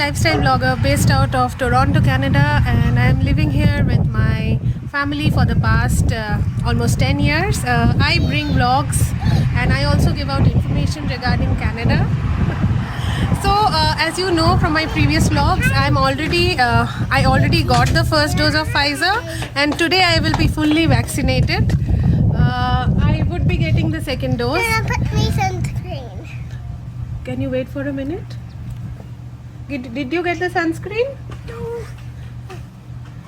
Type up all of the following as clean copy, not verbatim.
lifestyle blogger based out of Toronto, Canada, and I am living here with my family for the past almost 10 years. I bring vlogs and I also give out information regarding Canada. So as you know from my previous vlogs, I already got the first dose of Pfizer, and today I will be fully vaccinated. I would be getting the second dose. Put me sunscreen. Can you wait for a minute? Did you get the sunscreen? No,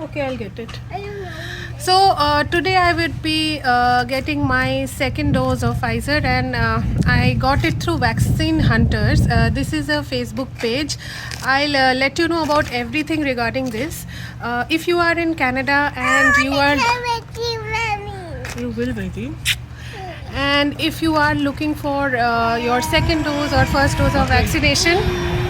Okay, I'll get it. I don't know. So today I would be getting my second dose of Pfizer, and I got it through Vaccine Hunters. This is a Facebook page. I'll let you know about everything regarding this. If you are in Canada and you will, baby. And if you are looking for your second dose or first dose of vaccination,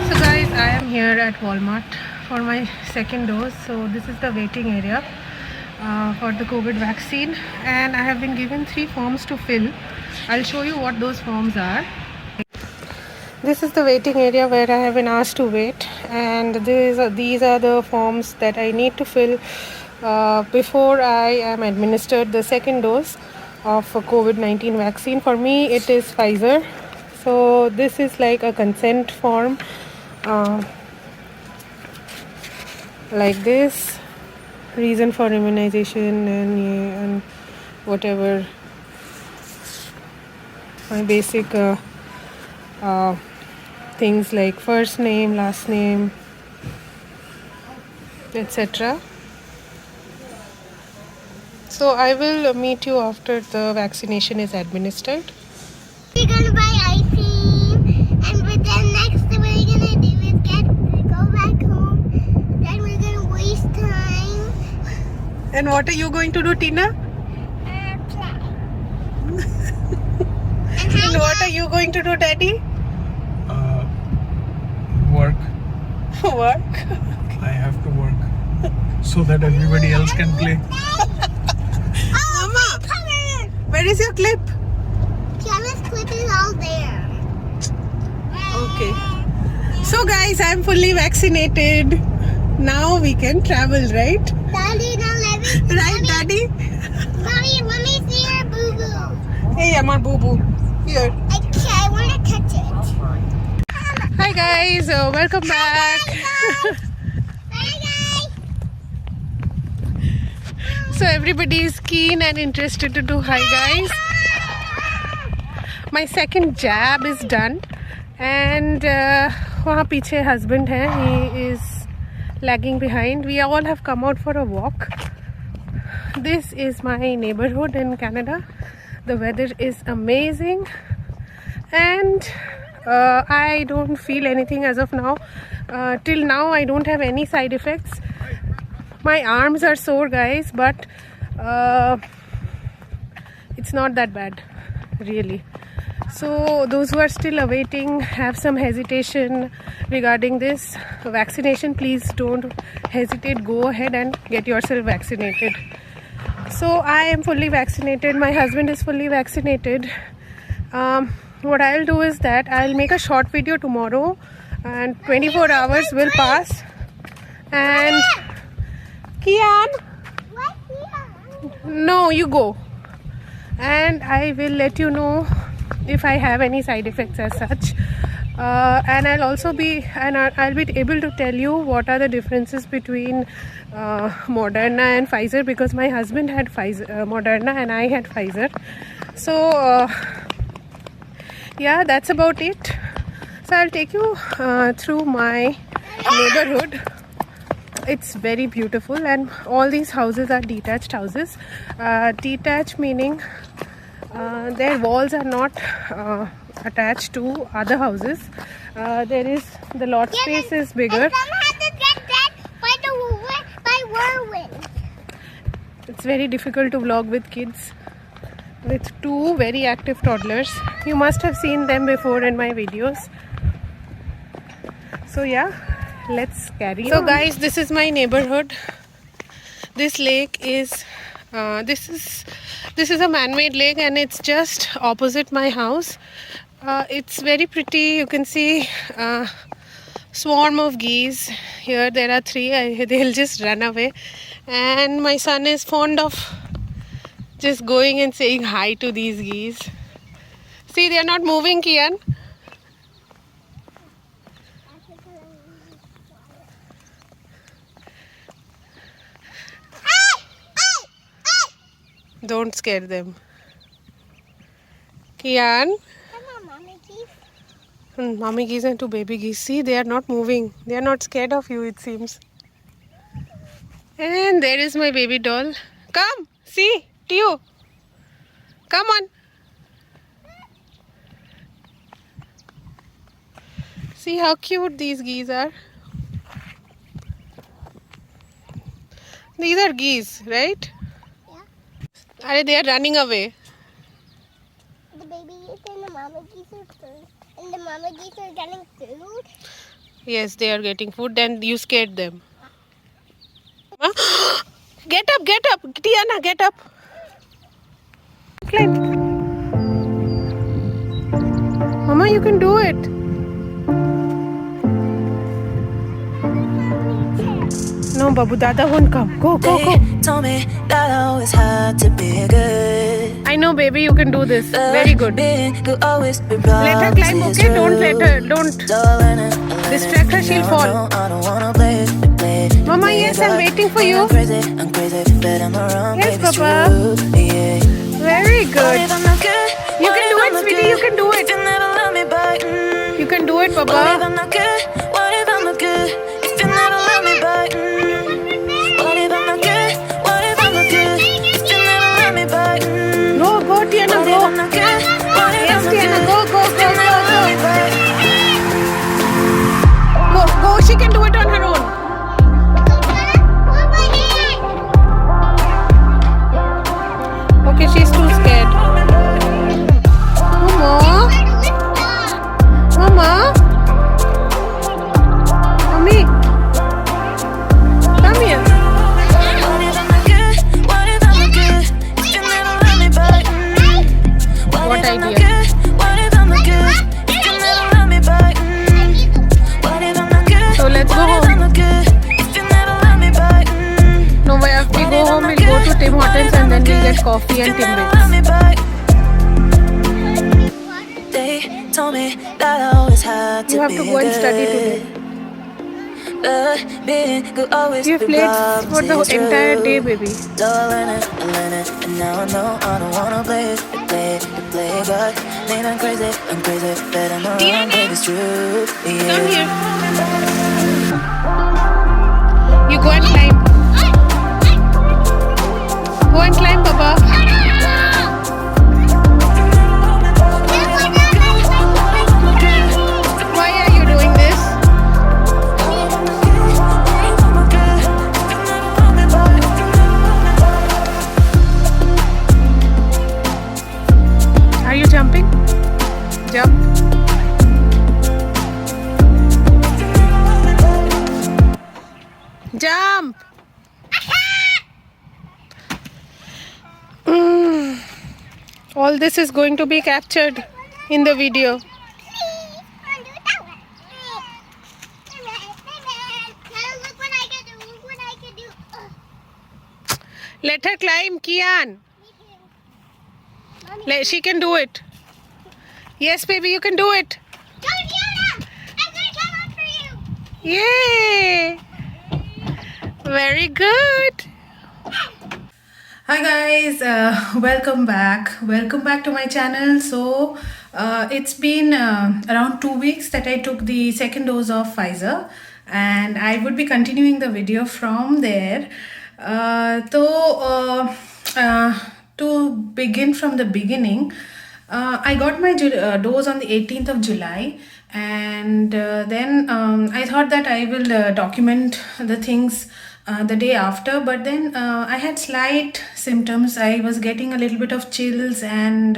so guys, I am here at Walmart for my second dose. So this is the waiting area for the COVID vaccine, and I have been given 3 forms to fill. I'll show you what those forms are. This is the waiting area where I have been asked to wait, and these are the forms that I need to fill before I am administered the second dose of a COVID-19 vaccine. For me it is Pfizer. So this is like a consent form, like this, reason for immunization and whatever my basic things like first name, last name, etc. So I will meet you after the vaccination is administered. We're gonna buy ice cream, and but then next thing we're gonna do is go back home. Then we're gonna waste time. And what are you going to do, Tina? Play. And what are you going to do, Daddy? Work. Work. I have to work so that everybody else can play. Mama, Come here. where is your clip? Tiana's clip is all there. Okay. So guys, I'm fully vaccinated. Now we can travel, right? Daddy, now let me. Right, Daddy? Mommy, let me see your boo boo. Hey, Amar Boo Boo. Here. Okay, I want to touch it. Hi guys, welcome back. Bye, guys. So everybody is keen and interested to do hi guys. My second jab is done, and वहाँ पीछे husband है, he is lagging behind. We all have come out for a walk. This is my neighborhood in Canada. The weather is amazing, and I don't feel anything as of now. Till now I don't have any side effects. My arms are sore, guys, but it's not that bad, really. So those who are still awaiting, have some hesitation regarding this vaccination, please don't hesitate. Go ahead and get yourself vaccinated. So I am fully vaccinated. My husband is fully vaccinated. What I'll do is that I'll make a short video tomorrow, and 24 hours will pass, and Kian, What here? no, you go, and I will let you know if I have any side effects as such, and I'll be able to tell you what are the differences between Moderna and Pfizer, because my husband had Moderna and I had Pfizer. So yeah, that's about it. So I'll take you through my neighborhood. It's very beautiful, and all these houses are detached houses. Detached meaning their walls are not attached to other houses. The lot space is bigger. And some had to get that by whirlwind. It's very difficult to vlog with kids, with 2 very active toddlers. You must have seen them before in my videos. So yeah, let's carry on. So guys, this is my neighborhood. This lake is this is a man-made lake, and it's just opposite my house. It's very pretty. You can see swarm of geese. Here there are 3. They'll just run away. And my son is fond of just going and saying hi to these geese. See, they are not moving, Kian. Don't scare them. Kian. Mommy geese and 2 baby geese. See, they are not moving. They are not scared of you, it seems. And there is my baby doll. Come, see, Tio. Come on. See how cute these geese are. These are geese, right? Yeah. They are running away. The baby geese and the mama geese are food. And the mama geese are getting food. Yes, they are getting food. Then you scared them. Huh? Get up, Tiana, get up. Climb. Mama, you can do it. No, Babu, Dada won't come. Go. Told me that I always had to be good. I know, baby, you can do this. Very good. Could always be Let her climb, okay? Don't distract her, she'll fall. I don't wanna play. Mama, yes, I'm waiting for you. I'm crazy, but I'm around. Yes, baby, it's Papa. true, yeah. Very What good. if I'm not good? You What can if do I'm it, not sweetie. good? You can do it. If you never love me back, You can do it, What if Papa. I'm not good? What if I'm not good? If you never love me back, What if I'm not good? What if I'm not good? If you never love me back, Go, Tiana, What if go. I'm not good? What if Yes, I'm not Tiana, good? go. If you never love me back, Go. She can do it on her own. Okay, she's too scared. Mama. Mommy. Come here. What if I'm not good? What if I'm not good? If you never love me back, What if I'm not idea? good? What if I'm not good? If you never love me back, What if I'm not good? So let's go What if home. I'm not good? If you never love me back, No, if we go home, we'll go to Tim Hortons and then we'll get coffee and Timbits. They told me that I always had to You have be to go and study today. But being could always You have be played robbed, for the it's entire true. day, baby. So I learn it, and now I know I don't wanna play God. Man, I'm crazy, but I'm around, baby, it's true. Yeah. Come here. You go and climb. Go and climb, Papa. Why are you doing this? Are you jumping? Jump. Jump. All this is going to be captured in the video. Let her climb, Kian. She can do it. Yes, baby, you can do it. Yay! Very good. Hi guys, welcome back to my channel. So it's been around 2 weeks that I took the second dose of Pfizer, and I would be continuing the video from there. To begin from the beginning, I got my dose on the 18th of July, and then I thought that I will document the things the day after, but then I had slight symptoms. I was getting a little bit of chills, and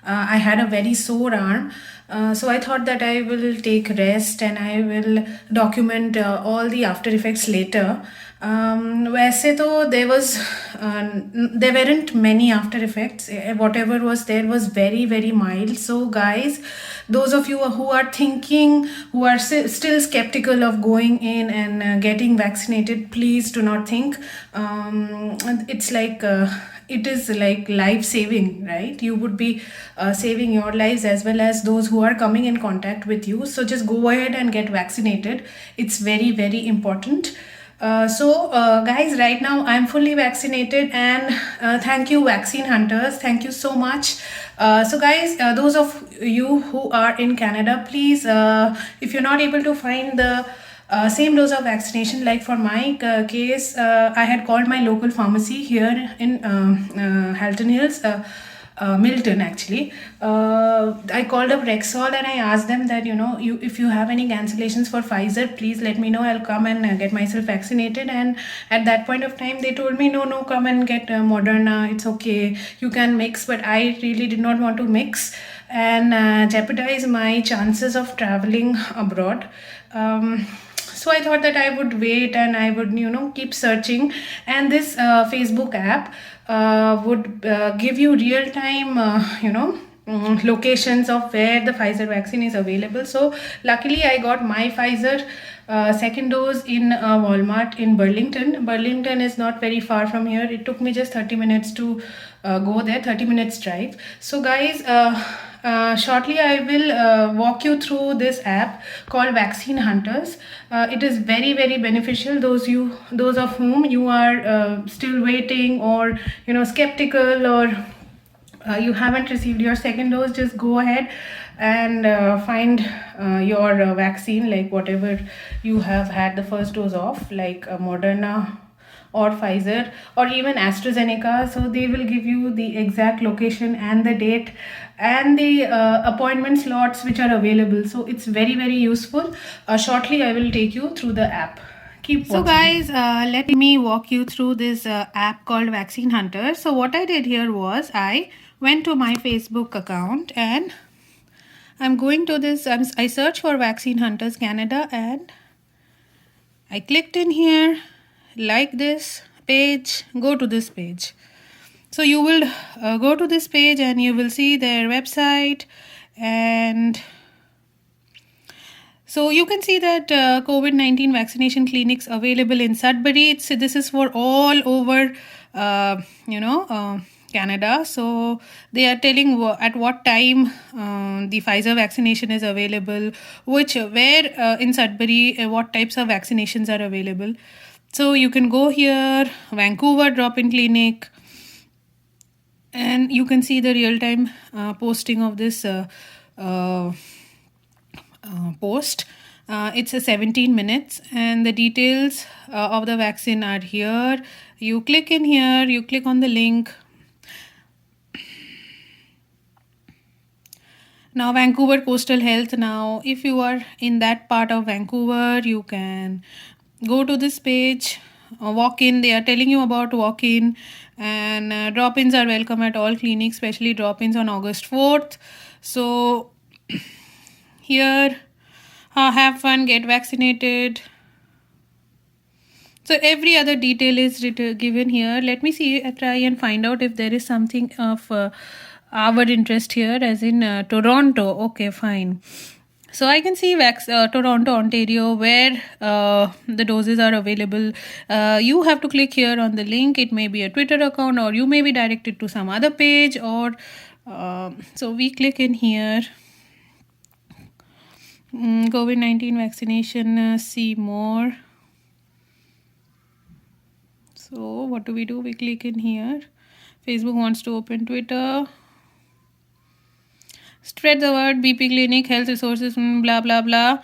I had a very sore arm. So I thought that I will take rest and I will document all the after effects later. वैसे तो there weren't many after effects. Whatever was there was very very mild. So guys, those of you who are thinking, who are still skeptical of going in and getting vaccinated, please do not think. It's like it is like life saving, right? You would be saving your lives as well as those who are coming in contact with you. So just go ahead and get vaccinated. It's very very important. Guys, right now I'm fully vaccinated, and thank you vaccine hunters, thank you so much. Guys, those of you who are in Canada, please, if you're not able to find the same dose of vaccination, like for my case, I had called my local pharmacy here in Halton Hills, Milton actually. I called up Rexall and I asked them that, if you have any cancellations for Pfizer, please let me know. I'll come and get myself vaccinated. And at that point of time, they told me, no, come and get Moderna. It's okay. You can mix. But I really did not want to mix and jeopardize my chances of traveling abroad. So I thought that I would wait and I would, keep searching. And this Facebook app would give you real-time, locations of where the Pfizer vaccine is available. So luckily I got my Pfizer second dose in Walmart in Burlington. Burlington is not very far from here. It took me just 30 minutes to go there, 30 minutes drive. So guys, shortly I will walk you through this app called Vaccine Hunters. It is very very beneficial. Those of whom you are still waiting or skeptical, or you haven't received your second dose, just go ahead and find your vaccine, like whatever you have had the first dose of, like Moderna or Pfizer or even AstraZeneca. So they will give you the exact location and the date and the appointment slots which are available. So it's very very useful. Shortly I will take you through the app. Keep watching. So guys, let me walk you through this app called Vaccine Hunter. So what I did here was I went to my Facebook account and I'm going to this, I searched for Vaccine Hunters Canada and I clicked in here, like this page, go to this page. So you will go to this page and you will see their website, and so you can see that COVID-19 vaccination clinics available in Sudbury. This is for all over, Canada. So they are telling at what time the Pfizer vaccination is available, where in Sudbury, what types of vaccinations are available. So you can go here, Vancouver drop-in clinic, and you can see the real-time posting of this post. It's a 17 minutes and the details of the vaccine are here. You click in here, you click on the link. Now Vancouver Coastal Health. Now if you are in that part of Vancouver, you can go to this page, walk in. They are telling you about walk in, and drop-ins are welcome at all clinics, especially drop-ins on August 4th. So here, have fun, get vaccinated. So every other detail is given here. Let me try and find out if there is something of our interest here, as in Toronto. Okay, fine. So I can see Toronto, Ontario, where the doses are available. You have to click here on the link. It may be a Twitter account, or you may be directed to some other page, or so we click in here. COVID-19 vaccination, see more. So what do? We click in here. Facebook wants to open Twitter. Spread the word, BP clinic, health resources, blah blah blah.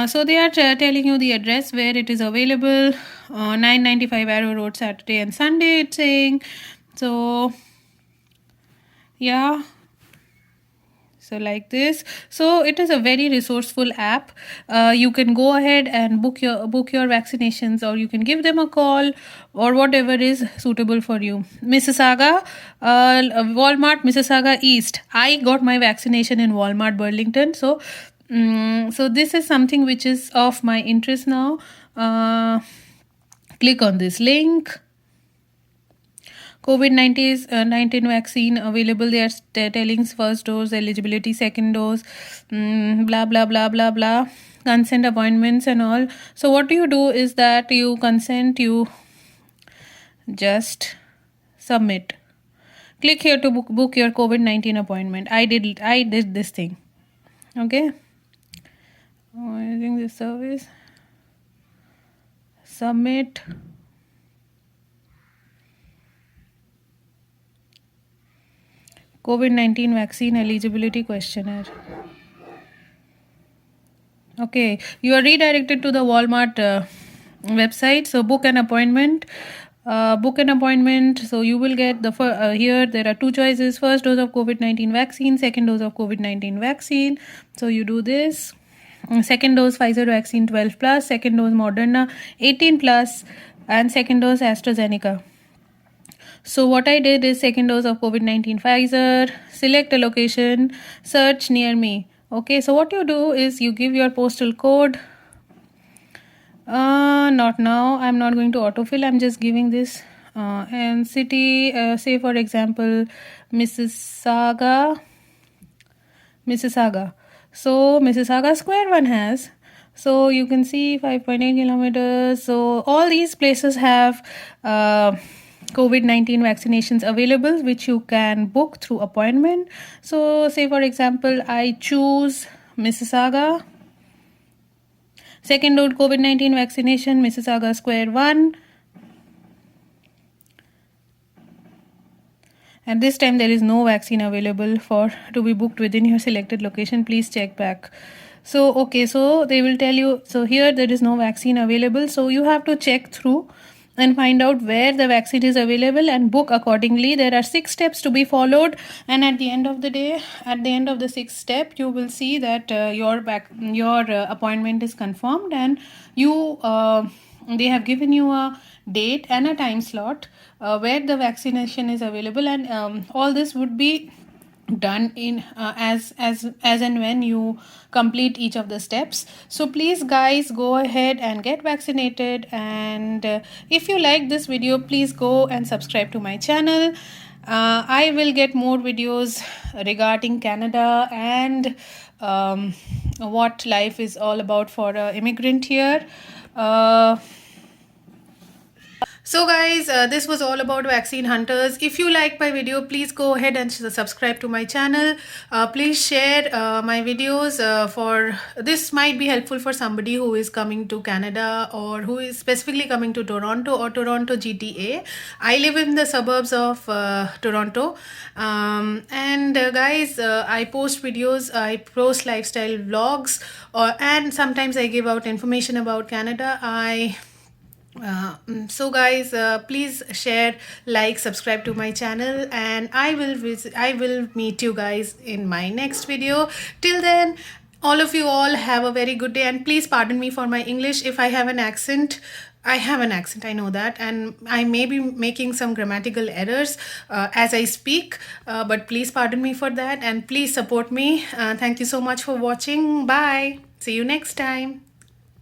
So they are telling you the address where it is available. 995 Arrow Road, Saturday and Sunday, it's saying. So yeah, So like this. So it is a very resourceful app. You can go ahead and book your vaccinations, or you can give them a call, or whatever is suitable for you. Mississauga, Walmart, Mississauga East. I got my vaccination in Walmart Burlington. So so this is something which is of my interest now. Click on this link. COVID-19 vaccine available. They are telling first dose, eligibility, second dose, blah, blah, blah, blah, blah. Consent, appointments and all. So what you do is that you consent, you just submit. Click here to book your COVID-19 appointment. I did this thing. Okay. Using this service. Submit. COVID-19 vaccine eligibility questionnaire. Okay, you are redirected to the Walmart website. So book an appointment. So you will get the here there are two choices: first dose of COVID-19 vaccine, second dose of COVID-19 vaccine. So you do this. Second dose Pfizer vaccine 12 plus, second dose Moderna 18 plus, and second dose AstraZeneca. So what I did is second dose of COVID-19 Pfizer, select a location, search near me. Okay, so what you do is you give your postal code. Not now, I'm not going to autofill, I'm just giving this. And city, say for example, Mississauga. So Mississauga Square one has. So you can see 5.8 kilometers. So all these places have COVID-19 vaccinations available, which you can book through appointment. So say for example, I choose Mississauga. Second dose COVID-19 vaccination, Mississauga Square 1. At this time, there is no vaccine available to be booked within your selected location. Please check back. So, okay, so they will tell you, so here there is no vaccine available. So you have to check through and find out where the vaccine is available and book accordingly. There are 6 steps to be followed, and at the end of the day, at the end of the 6th step, you will see that your appointment is confirmed, and they have given you a date and a time slot where the vaccination is available, and all this would be done in as and when you complete each of the steps. So please guys, go ahead and get vaccinated, and if you like this video, please go and subscribe to my channel. I will get more videos regarding Canada and what life is all about for an immigrant here. So guys, this was all about Vaccine Hunters. If you like my video, please go ahead and subscribe to my channel. Please share my videos. For this might be helpful for somebody who is coming to Canada, or who is specifically coming to Toronto or Toronto GTA. I live in the suburbs of Toronto. Guys, I post videos, I post lifestyle vlogs, and sometimes I give out information about Canada. So guys, please share, like, subscribe to my channel, and I will meet you guys in my next video. Till then, all of you all have a very good day, and please pardon me for my English if I have an accent. I have an accent, I know that, and I may be making some grammatical errors as I speak, but please pardon me for that, and please support me. Thank you so much for watching. Bye. See you next time.